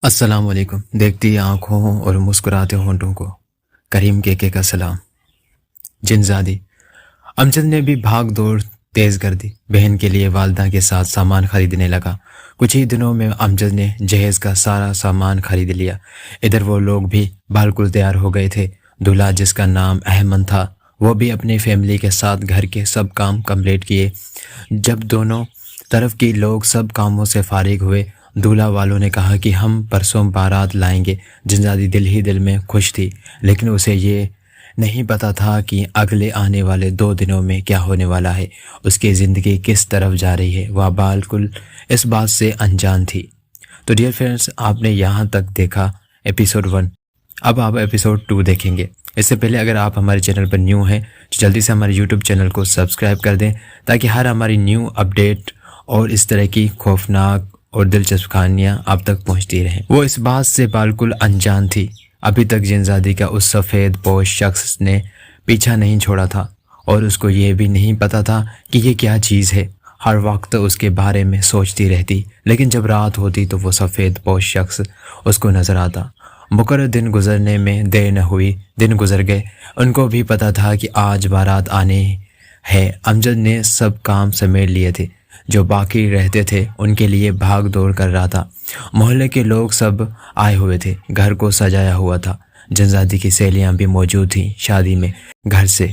السلام علیکم۔ دیکھتی آنکھوں اور مسکراتے ہونٹوں کو کریم کے کا سلام۔ جنزادی امجد نے بھی بھاگ دوڑ تیز کر دی۔ بہن کے لیے والدہ کے ساتھ سامان خریدنے لگا۔ کچھ ہی دنوں میں امجد نے جہیز کا سارا سامان خرید لیا۔ ادھر وہ لوگ بھی بالکل تیار ہو گئے تھے۔ دولہا جس کا نام احمد تھا وہ بھی اپنی فیملی کے ساتھ گھر کے سب کام کمپلیٹ کیے۔ جب دونوں طرف کے لوگ سب کاموں سے فارغ ہوئے، دولہا والوں نے کہا کہ ہم پرسوں بارات لائیں گے۔ جنزادی دل ہی دل میں خوش تھی، لیکن اسے یہ نہیں پتا تھا کہ اگلے آنے والے 2 دنوں میں کیا ہونے والا ہے، اس کی زندگی کس طرف جا رہی ہے۔ وہ بالکل اس بات سے انجان تھی۔ تو ڈیئر فرینڈس، آپ نے یہاں تک دیکھا ایپیسوڈ 1۔ اب آپ ایپیسوڈ 2 دیکھیں گے۔ اس سے پہلے اگر آپ ہمارے چینل پر نیو ہیں تو جلدی سے ہمارے یوٹیوب چینل کو سبسکرائب کر دیں، تاکہ ہر ہماری نیو اپڈیٹ اور اس طرح کی خوفناک اور دلچسپ کہانیاں آپ تک پہنچتی رہیں۔ وہ اس بات سے بالکل انجان تھی۔ ابھی تک جنزادی کا اس سفید پوش شخص نے پیچھا نہیں چھوڑا تھا، اور اس کو یہ بھی نہیں پتا تھا کہ یہ کیا چیز ہے۔ ہر وقت اس کے بارے میں سوچتی رہتی، لیکن جب رات ہوتی تو وہ سفید پوش شخص اس کو نظر آتا۔ مقرر دن گزرنے میں دیر نہ ہوئی۔ دن گزر گئے۔ ان کو بھی پتا تھا کہ آج بارات آنے ہے۔ امجد نے سب کام سمیٹ لیے تھے۔ جو باقی رہتے تھے ان کے لیے بھاگ دوڑ کر رہا تھا۔ محلے کے لوگ سب آئے ہوئے تھے۔ گھر کو سجایا ہوا تھا۔ جنزادی کی سہیلیاں بھی موجود تھیں شادی میں گھر سے۔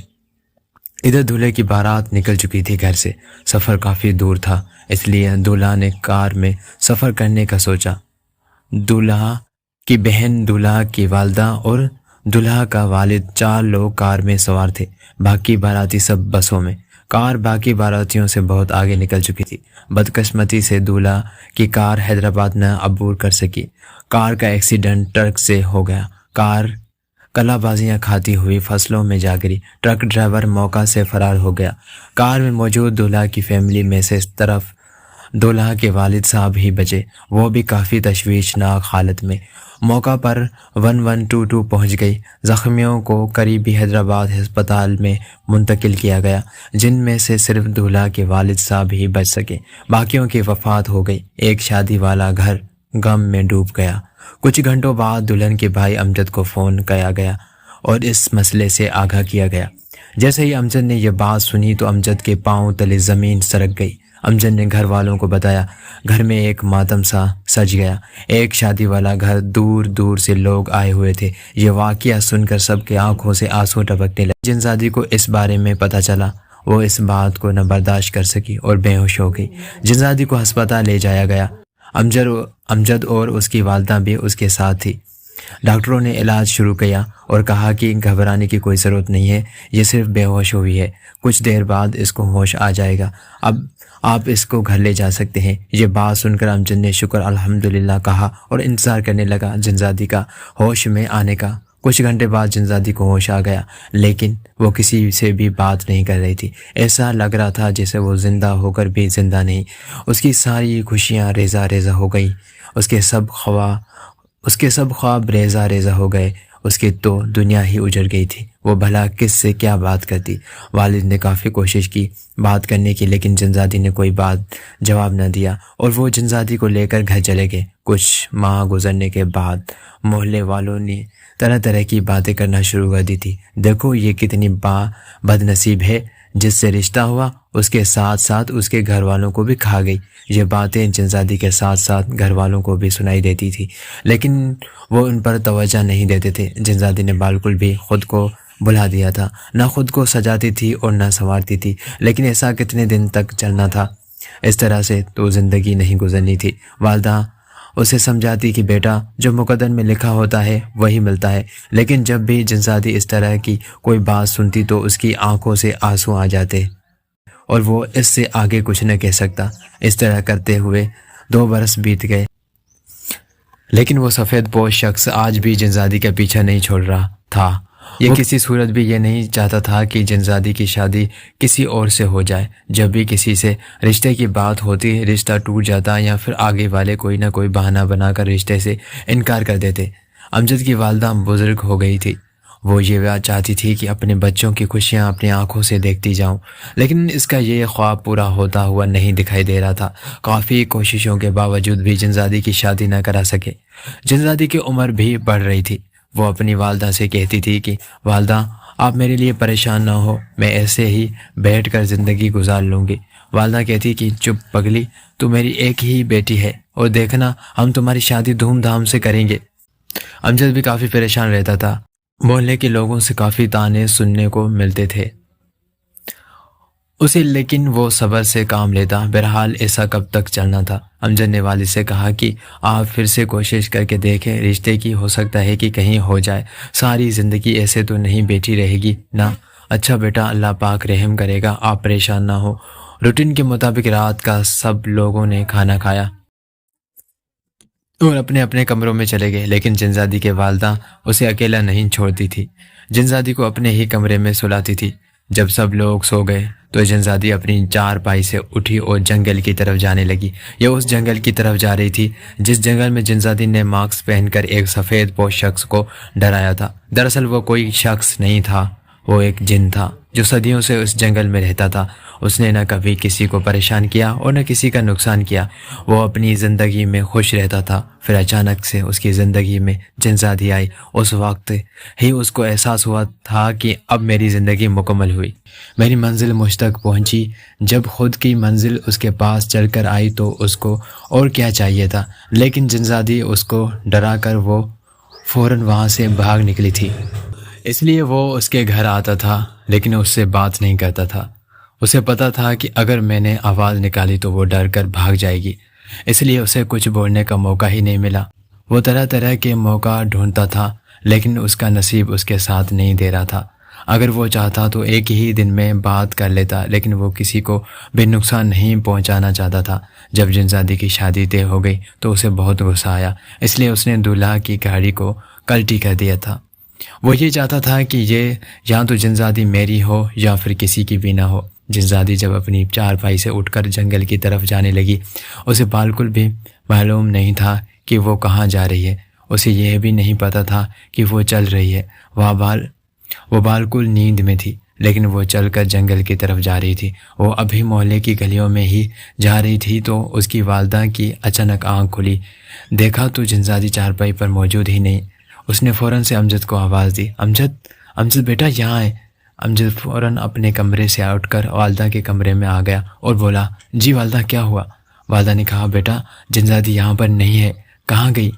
ادھر دولہے کی بارات نکل چکی تھی گھر سے۔ سفر کافی دور تھا، اس لیے دولہا نے کار میں سفر کرنے کا سوچا۔ دولہا کی بہن، دولہا کی والدہ اور دولہا کا والد 4 لوگ کار میں سوار تھے۔ باقی باراتی سب بسوں میں۔ کار باقی باراتیوں سے بہت آگے نکل چکی تھی۔ بدقسمتی سے دولہا کی کار حیدرآباد نہ عبور کر سکی۔ کار کا ایکسیڈنٹ ٹرک سے ہو گیا۔ کار کلا بازیاں کھاتی ہوئی فصلوں میں جا گری۔ ٹرک ڈرائیور موقع سے فرار ہو گیا۔ کار میں موجود دولہا کی فیملی میں سے صرف دولہا کے والد صاحب ہی بچے، وہ بھی کافی تشویشناک حالت میں۔ موقع پر 1122 پہنچ گئی۔ زخمیوں کو قریبی حیدرآباد ہسپتال میں منتقل کیا گیا، جن میں سے صرف دولہا کے والد صاحب ہی بچ سکے۔ باقیوں کی وفات ہو گئی۔ ایک شادی والا گھر غم میں ڈوب گیا۔ کچھ گھنٹوں بعد دلہن کے بھائی امجد کو فون کیا گیا اور اس مسئلے سے آگاہ کیا گیا۔ جیسے ہی امجد نے یہ بات سنی تو امجد کے پاؤں تلے زمین سرک گئی۔ امجد نے گھر والوں کو بتایا۔ گھر میں ایک ماتم سا سج گیا۔ ایک شادی والا گھر، دور دور سے لوگ آئے ہوئے تھے۔ یہ واقعہ سن کر سب کے آنکھوں سے آنسو ٹپکنے لگے۔ جنزادی کو اس بارے میں پتہ چلا، وہ اس بات کو نہ برداشت کر سکی اور بے ہوش ہو گئی۔ جنزادی کو ہسپتال لے جایا گیا۔ امجد اور اس کی والدہ بھی اس کے ساتھ تھی۔ ڈاکٹروں نے علاج شروع کیا اور کہا کہ گھبرانے کی کوئی ضرورت نہیں ہے، یہ صرف بے ہوش ہوئی ہے، کچھ دیر بعد اس کو ہوش آ جائے گا، اب آپ اس کو گھر لے جا سکتے ہیں۔ یہ بات سن کر امجد نے شکر الحمدللہ کہا اور انتظار کرنے لگا جنزادی کا ہوش میں آنے کا۔ کچھ گھنٹے بعد جنزادی کو ہوش آ گیا، لیکن وہ کسی سے بھی بات نہیں کر رہی تھی۔ ایسا لگ رہا تھا جیسے وہ زندہ ہو کر بھی زندہ نہیں۔ اس کی ساری خوشیاں ریزہ ریزہ ہو گئیں۔ اس کے سب خواب ریزہ ریزہ ہو گئے۔ اس کی تو دنیا ہی اجڑ گئی تھی۔ وہ بھلا کس سے کیا بات کرتی؟ والد نے کافی کوشش کی بات کرنے کی، لیکن جنزادی نے کوئی بات جواب نہ دیا اور وہ جنزادی کو لے کر گھر چلے گئے۔ کچھ ماہ گزرنے کے بعد محلے والوں نے طرح طرح کی باتیں کرنا شروع کر دی تھی۔ دیکھو یہ کتنی بد نصیب ہے، جس سے رشتہ ہوا اس کے ساتھ ساتھ اس کے گھر والوں کو بھی کھا گئی۔ یہ باتیں جنزادی کے ساتھ ساتھ گھر والوں کو بھی سنائی دیتی تھی، لیکن وہ ان پر توجہ نہیں دیتے تھے۔ جنزادی نے بالکل بھی خود کو بھلا دیا تھا، نہ خود کو سجاتی تھی اور نہ سنوارتی تھی، لیکن ایسا کتنے دن تک چلنا تھا؟ اس طرح سے تو زندگی نہیں گزرنی تھی۔ والدہ اسے سمجھاتی کہ بیٹا، جو مقدر میں لکھا ہوتا ہے وہی ملتا ہے، لیکن جب بھی جنزادی اس طرح کی کوئی بات سنتی تو اس کی آنکھوں سے آنسو آ جاتے اور وہ اس سے آگے کچھ نہ کہہ سکتا۔ اس طرح کرتے ہوئے 2 برس بیت گئے، لیکن وہ سفید پوش شخص آج بھی جنزادی کا پیچھا نہیں چھوڑ رہا تھا۔ یہ کسی صورت بھی یہ نہیں چاہتا تھا کہ جنزادی کی شادی کسی اور سے ہو جائے۔ جب بھی کسی سے رشتے کی بات ہوتی، رشتہ ٹوٹ جاتا یا پھر آگے والے کوئی نہ کوئی بہانہ بنا کر رشتے سے انکار کر دیتے۔ امجد کی والدہ بزرگ ہو گئی تھی۔ وہ یہ چاہتی تھی کہ اپنے بچوں کی خوشیاں اپنی آنکھوں سے دیکھتی جاؤں، لیکن اس کا یہ خواب پورا ہوتا ہوا نہیں دکھائی دے رہا تھا۔ کافی کوششوں کے باوجود بھی جنزادی کی شادی نہ کرا سکے۔ جنزادی کی عمر بھی بڑھ رہی تھی۔ وہ اپنی والدہ سے کہتی تھی کہ والدہ آپ میرے لیے پریشان نہ ہو، میں ایسے ہی بیٹھ کر زندگی گزار لوں گی۔ والدہ کہتی کہ چپ پگلی، تو میری ایک ہی بیٹی ہے اور دیکھنا ہم تمہاری شادی دھوم دھام سے کریں گے۔ امجد بھی کافی پریشان رہتا تھا۔ محلے کے لوگوں سے کافی طعنے سننے کو ملتے تھے اسے، لیکن وہ صبر سے کام لیتا۔ بہرحال ایسا کب تک چلنا تھا۔ امجد نے والد سے کہا کہ آپ پھر سے کوشش کر کے دیکھیں رشتے کی، ہو سکتا ہے کہ کہیں ہو جائے، ساری زندگی ایسے تو نہیں بیٹھی رہے گی نا۔ اچھا بیٹا، اللہ پاک رحم کرے گا، آپ پریشان نہ ہو۔ روٹین کے مطابق رات کا سب لوگوں نے کھانا کھایا اور اپنے اپنے کمروں میں چلے گئے، لیکن جنزادی کے والدہ اسے اکیلا نہیں چھوڑتی تھی۔ جنزادی کو اپنے ہی کمرے میں سلاتی تھی۔ جب سب لوگ سو گئے تو جنزادی اپنی چارپائی سے اٹھی اور جنگل کی طرف جانے لگی۔ یہ اس جنگل کی طرف جا رہی تھی جس جنگل میں جنزادی نے ماسک پہن کر ایک سفید پوش شخص کو ڈرایا تھا۔ دراصل وہ کوئی شخص نہیں تھا، وہ ایک جن تھا جو صدیوں سے اس جنگل میں رہتا تھا۔ اس نے نہ کبھی کسی کو پریشان کیا اور نہ کسی کا نقصان کیا، وہ اپنی زندگی میں خوش رہتا تھا۔ پھر اچانک سے اس کی زندگی میں جنزادی آئی۔ اس وقت ہی اس کو احساس ہوا تھا کہ اب میری زندگی مکمل ہوئی، میری منزل مجھ تک پہنچی۔ جب خود کی منزل اس کے پاس چل کر آئی تو اس کو اور کیا چاہیے تھا، لیکن جنزادی اس کو ڈرا کر وہ فوراً وہاں سے بھاگ نکلی تھی۔ اس لیے وہ اس کے گھر آتا تھا لیکن اس سے بات نہیں کرتا تھا۔ اسے پتا تھا کہ اگر میں نے آواز نکالی تو وہ ڈر کر بھاگ جائے گی، اس لیے اسے کچھ بولنے کا موقع ہی نہیں ملا۔ وہ طرح طرح کے موقع ڈھونڈتا تھا لیکن اس کا نصیب اس کے ساتھ نہیں دے رہا تھا۔ اگر وہ چاہتا تو ایک ہی دن میں بات کر لیتا، لیکن وہ کسی کو بھی نقصان نہیں پہنچانا چاہتا تھا۔ جب جنزادی کی شادی طے ہو گئی تو اسے بہت غصہ آیا، اس لیے اس نے دولہا کی گاڑی کو کلٹی کر دیا تھا۔ وہ یہ چاہتا تھا کہ یہ یا تو جنزادی میری ہو یا پھر کسی کی بھی نہ ہو۔ جنزادی جب اپنی چارپائی سے اٹھ کر جنگل کی طرف جانے لگی، اسے بالکل بھی معلوم نہیں تھا کہ وہ کہاں جا رہی ہے۔ اسے یہ بھی نہیں پتا تھا کہ وہ چل رہی ہے، وہ بالکل نیند میں تھی، لیکن وہ چل کر جنگل کی طرف جا رہی تھی۔ وہ ابھی محلے کی گلیوں میں ہی جا رہی تھی تو اس کی والدہ کی اچانک آنکھ کھلی۔ دیکھا تو جنزادی چارپائی پر موجود ہی نہیں۔ اس نے فوراً سے امجد کو آواز دی، امجد بیٹا یہاں ہے۔ امجد فوراً اپنے کمرے سے اٹھ کر والدہ کے کمرے میں آ گیا اور بولا، جی والدہ کیا ہوا؟ والدہ نے کہا، بیٹا جنزادی یہاں پر نہیں ہے، کہاں گئی؟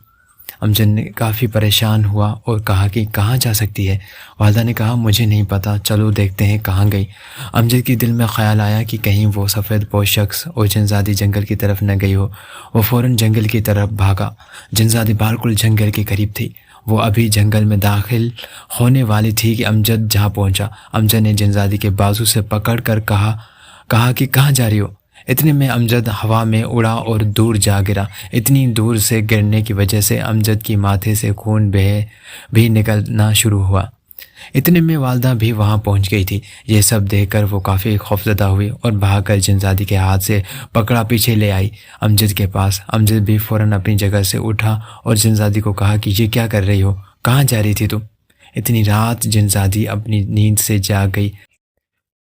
امجد نے کافی پریشان ہوا اور کہا کہ کہاں جا سکتی ہے؟ والدہ نے کہا، مجھے نہیں پتا، چلو دیکھتے ہیں کہاں گئی۔ امجد کے دل میں خیال آیا کہ کہیں وہ سفید پوش شخص اور جنزادی جنگل کی طرف نہ گئی ہو۔ وہ فوراً جنگل کی طرف بھاگا۔ جنزادی بالکل جنگل کے قریب تھی، وہ ابھی جنگل میں داخل ہونے والی تھی کہ امجد جہاں پہنچا۔ امجد نے جنزادی کے بازو سے پکڑ کر کہا کہ کہاں جا رہی ہو؟ اتنے میں امجد ہوا میں اڑا اور دور جا گرا۔ اتنی دور سے گرنے کی وجہ سے امجد کی ماتھے سے خون بھی نکلنا شروع ہوا۔ اتنے میں والدہ بھی وہاں پہنچ گئی تھی۔ یہ سب دیکھ کر وہ کافی خوفزدہ ہوئی اور بھاگ کر جنزادی کے ہاتھ سے پکڑا پیچھے لے آئی امجد کے پاس۔ امجد بھی فوراً اپنی جگہ سے اٹھا اور جنزادی کو کہا کہ یہ کیا کر رہی ہو، کہاں جا رہی تھی تم؟ اتنی رات جنزادی اپنی نیند سے جاگ گئی،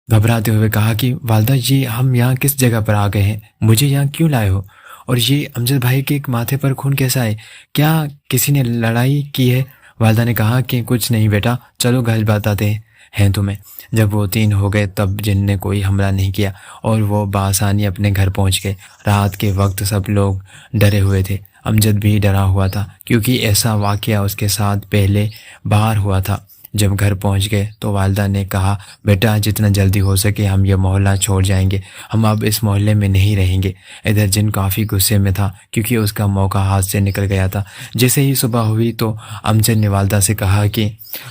گھبراتے ہوئے کہا کہ والدہ یہ ہم یہاں کس جگہ پر آ گئے ہیں، مجھے یہاں کیوں لائے ہو؟ اور یہ امجد بھائی کے ماتھے پر خون کیسا ہے؟ کیا کسی نے لڑائی کی ہے؟ والدہ نے کہا کہ کچھ نہیں بیٹا، چلو گھر بتاتے ہیں تمہیں۔ جب وہ 3 ہو گئے تب جن نے کوئی حملہ نہیں کیا اور وہ بآسانی اپنے گھر پہنچ گئے۔ رات کے وقت سب لوگ ڈرے ہوئے تھے، امجد بھی ڈرا ہوا تھا کیونکہ ایسا واقعہ اس کے ساتھ پہلے بار ہوا تھا۔ جب گھر پہنچ گئے تو والدہ نے کہا، بیٹا جتنا جلدی ہو سکے ہم یہ محلہ چھوڑ جائیں گے، ہم اب اس محلے میں نہیں رہیں گے۔ ادھر جن کافی غصے میں تھا کیونکہ اس کا موقع ہاتھ سے نکل گیا تھا۔ جیسے ہی صبح ہوئی تو امجد نے والدہ سے کہا کہ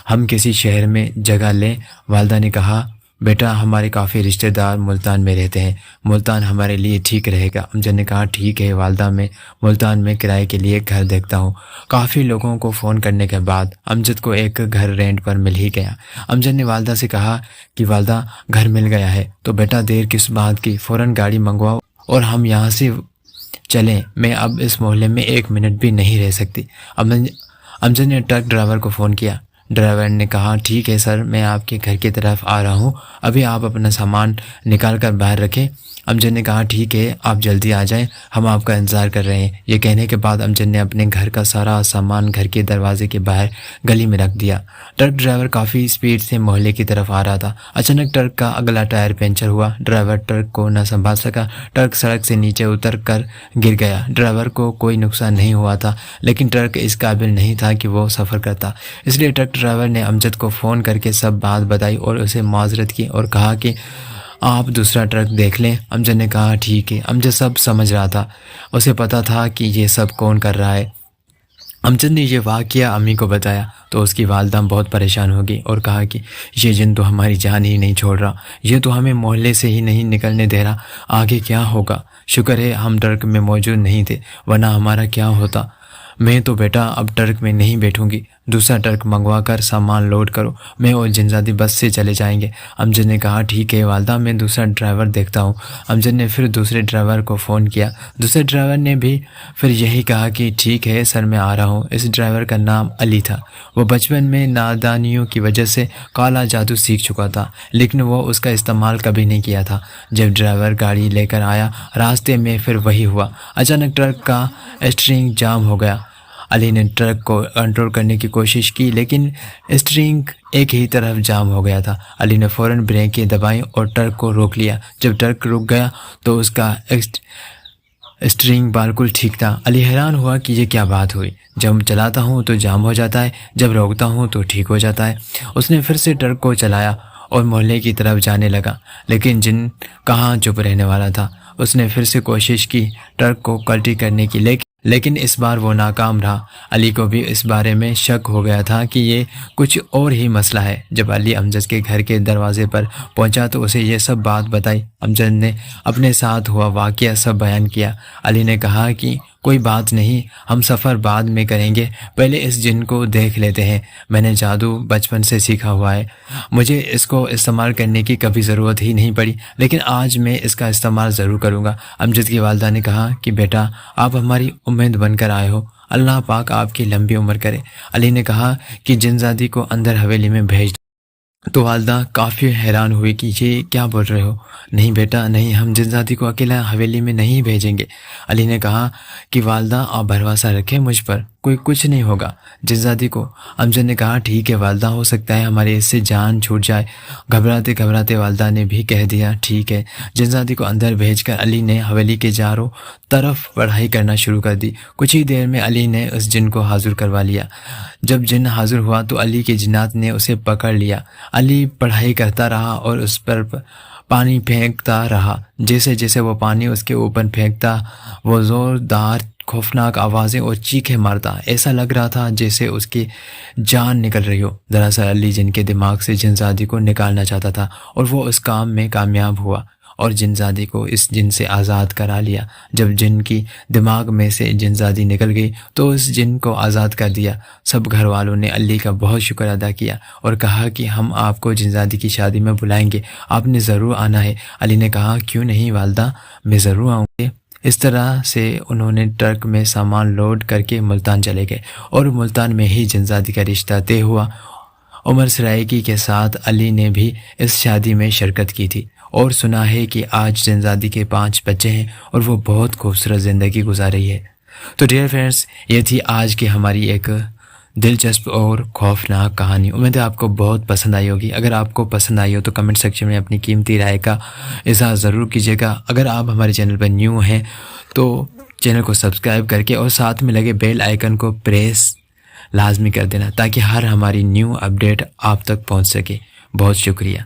ہم کسی شہر میں جگہ لیں۔ والدہ نے کہا، بیٹا ہمارے کافی رشتہ دار ملتان میں رہتے ہیں، ملتان ہمارے لیے ٹھیک رہے گا۔ امجد نے کہا، ٹھیک ہے والدہ، میں ملتان میں کرائے کے لیے گھر دیکھتا ہوں۔ کافی لوگوں کو فون کرنے کے بعد امجد کو ایک گھر رینٹ پر مل ہی گیا۔ امجد نے والدہ سے کہا کہ والدہ گھر مل گیا ہے تو بیٹا دیر کس بات کی، فوراً گاڑی منگواؤ اور ہم یہاں سے چلیں، میں اب اس محلے میں 1 منٹ بھی نہیں رہ سکتی۔ امجد نے ٹرک ڈرائیور کو فون کیا۔ ڈرائیور نے کہا، ٹھیک ہے سر، میں آپ کے گھر کی طرف آ رہا ہوں، ابھی آپ اپنا سامان نکال کر باہر رکھیں، امجد نے کہا ٹھیک ہے آپ جلدی آ جائیں، ہم آپ کا انتظار کر رہے ہیں۔ یہ کہنے کے بعد امجد نے اپنے گھر کا سارا سامان گھر کے دروازے کے باہر گلی میں رکھ دیا۔ ٹرک ڈرائیور کافی اسپیڈ سے محلے کی طرف آ رہا تھا۔ اچانک ٹرک کا اگلا ٹائر پنچر ہوا، ڈرائیور ٹرک کو نہ سنبھال سکا، ٹرک سڑک سے نیچے اتر کر گر گیا۔ ڈرائیور کو کوئی نقصان نہیں ہوا تھا، لیکن ٹرک اس قابل نہیں تھا کہ وہ سفر کرتا، اس لیے ٹرک ڈرائیور نے امجد کو فون کر کے سب بات بتائی اور اسے معذرت کی اور کہا کہ آپ دوسرا ٹرک دیکھ لیں۔ امجد نے کہا ٹھیک ہے۔ امجد سب سمجھ رہا تھا، اسے پتہ تھا کہ یہ سب کون کر رہا ہے۔ امجد نے یہ واقعہ امی کو بتایا تو اس کی والدہ بہت پریشان ہو گئی اور کہا کہ یہ جن تو ہماری جان ہی نہیں چھوڑ رہا، یہ تو ہمیں محلے سے ہی نہیں نکلنے دے رہا، آگے کیا ہوگا؟ شکر ہے ہم ٹرک میں موجود نہیں تھے، ورنہ ہمارا کیا ہوتا؟ میں تو بیٹا اب ٹرک میں نہیں بیٹھوں گی، دوسرا ٹرک منگوا کر سامان لوڈ کرو، میں اور جنزادی بس سے چلے جائیں گے۔ امجد نے کہا ٹھیک ہے والدہ، میں دوسرا ڈرائیور دیکھتا ہوں۔ امجد نے پھر دوسرے ڈرائیور کو فون کیا، دوسرے ڈرائیور نے بھی پھر یہی کہا کہ ٹھیک ہے سر میں آ رہا ہوں۔ اس ڈرائیور کا نام علی تھا، وہ بچپن میں نادانیوں کی وجہ سے کالا جادو سیکھ چکا تھا، لیکن وہ اس کا استعمال کبھی نہیں کیا تھا۔ جب ڈرائیور گاڑی لے کر آیا، راستے میں پھر وہی ہوا، اچانک ٹرک کا اسٹیئرنگ جام ہو گیا۔ علی نے ٹرک کو کنٹرول کرنے کی کوشش کی، لیکن اسٹیئرنگ ایک ہی طرف جام ہو گیا تھا۔ علی نے فوراً بریکیں دبائیں اور ٹرک کو روک لیا۔ جب ٹرک رک گیا تو اس کا اسٹیئرنگ بالکل ٹھیک تھا۔ علی حیران ہوا کہ یہ کیا بات ہوئی، جب چلاتا ہوں تو جام ہو جاتا ہے، جب روکتا ہوں تو ٹھیک ہو جاتا ہے۔ اس نے پھر سے ٹرک کو چلایا اور محلے کی طرف جانے لگا، لیکن جن کہاں چپ رہنے والا تھا۔ اس نے پھر سے کوشش کی ٹرک کو پلٹی کرنے کی، لیکن اس بار وہ ناکام رہا۔ علی کو بھی اس بارے میں شک ہو گیا تھا کہ یہ کچھ اور ہی مسئلہ ہے۔ جب علی امجد کے گھر کے دروازے پر پہنچا تو اسے یہ سب بات بتائی۔ امجد نے اپنے ساتھ ہوا واقعہ سب بیان کیا۔ علی نے کہا کہ کوئی بات نہیں، ہم سفر بعد میں کریں گے، پہلے اس جن کو دیکھ لیتے ہیں۔ میں نے جادو بچپن سے سیکھا ہوا ہے، مجھے اس کو استعمال کرنے کی کبھی ضرورت ہی نہیں پڑی، لیکن آج میں اس کا استعمال ضرور کروں گا۔ امجد کی والدہ نے کہا کہ بیٹا آپ ہماری امید بن کر آئے ہو، اللہ پاک آپ کی لمبی عمر کرے۔ علی نے کہا کہ جنزادی کو اندر حویلی میں بھیج دو۔ تو والدہ کافی حیران ہوئی کہ یہ کیا بول رہے ہو؟ نہیں بیٹا نہیں، ہم جنزادی کو اکیلا حویلی میں نہیں بھیجیں گے۔ علی نے کہا کہ والدہ آپ بھروسہ رکھیں مجھ پر، کوئی کچھ نہیں ہوگا جنزادی کو۔ امجد نے کہا ٹھیک ہے والدہ، ہو سکتا ہے ہمارے اس سے جان چھوٹ جائے۔ گھبراتے گھبراتے والدہ نے بھی کہہ دیا ٹھیک ہے۔ جنزادی کو اندر بھیج کر علی نے حویلی کے چاروں طرف پڑھائی کرنا شروع کر دی۔ کچھ ہی دیر میں علی نے اس جن کو حاضر کروا لیا۔ جب جن حاضر ہوا تو علی کے جنات نے اسے پکڑ لیا۔ علی پڑھائی کرتا رہا اور اس پر پانی پھینکتا رہا۔ جیسے جیسے وہ پانی اس کے اوپر پھینکتا، وہ زوردار خوفناک آوازیں اور چیخیں مارتا، ایسا لگ رہا تھا جیسے اس کی جان نکل رہی ہو۔ دراصل علی جن کے دماغ سے جنزادی کو نکالنا چاہتا تھا اور وہ اس کام میں کامیاب ہوا اور جنزادی کو اس جن سے آزاد کرا لیا۔ جب جن کی دماغ میں سے جنزادی نکل گئی تو اس جن کو آزاد کر دیا۔ سب گھر والوں نے علی کا بہت شکر ادا کیا اور کہا کہ ہم آپ کو جنزادی کی شادی میں بلائیں گے، آپ نے ضرور آنا ہے۔ علی نے کہا کیوں نہیں والدہ، میں ضرور آؤں گی۔ اس طرح سے انہوں نے ٹرک میں سامان لوڈ کر کے ملتان چلے گئے اور ملتان میں ہی جنزادی کا رشتہ طے ہوا۔ عمر سرائیکی کے ساتھ علی نے بھی اس شادی میں شرکت کی تھی اور سنا ہے کہ آج جنزادی کے 5 بچے ہیں اور وہ بہت خوبصورت زندگی گزار رہی ہے۔ تو ڈیئر فرینڈس، یہ تھی آج کی ہماری ایک دلچسپ اور خوفناک کہانی۔ امید ہے آپ کو بہت پسند آئی ہوگی۔ اگر آپ کو پسند آئی ہو تو کمنٹ سیکشن میں اپنی قیمتی رائے کا اظہار ضرور کیجیے گا۔ اگر آپ ہمارے چینل پر نیو ہیں تو چینل کو سبسکرائب کر کے اور ساتھ میں لگے بیل آئیکن کو پریس لازمی کر دینا تاکہ ہر ہماری نیو اپڈیٹ آپ تک پہنچ سکے۔ بہت شکریہ۔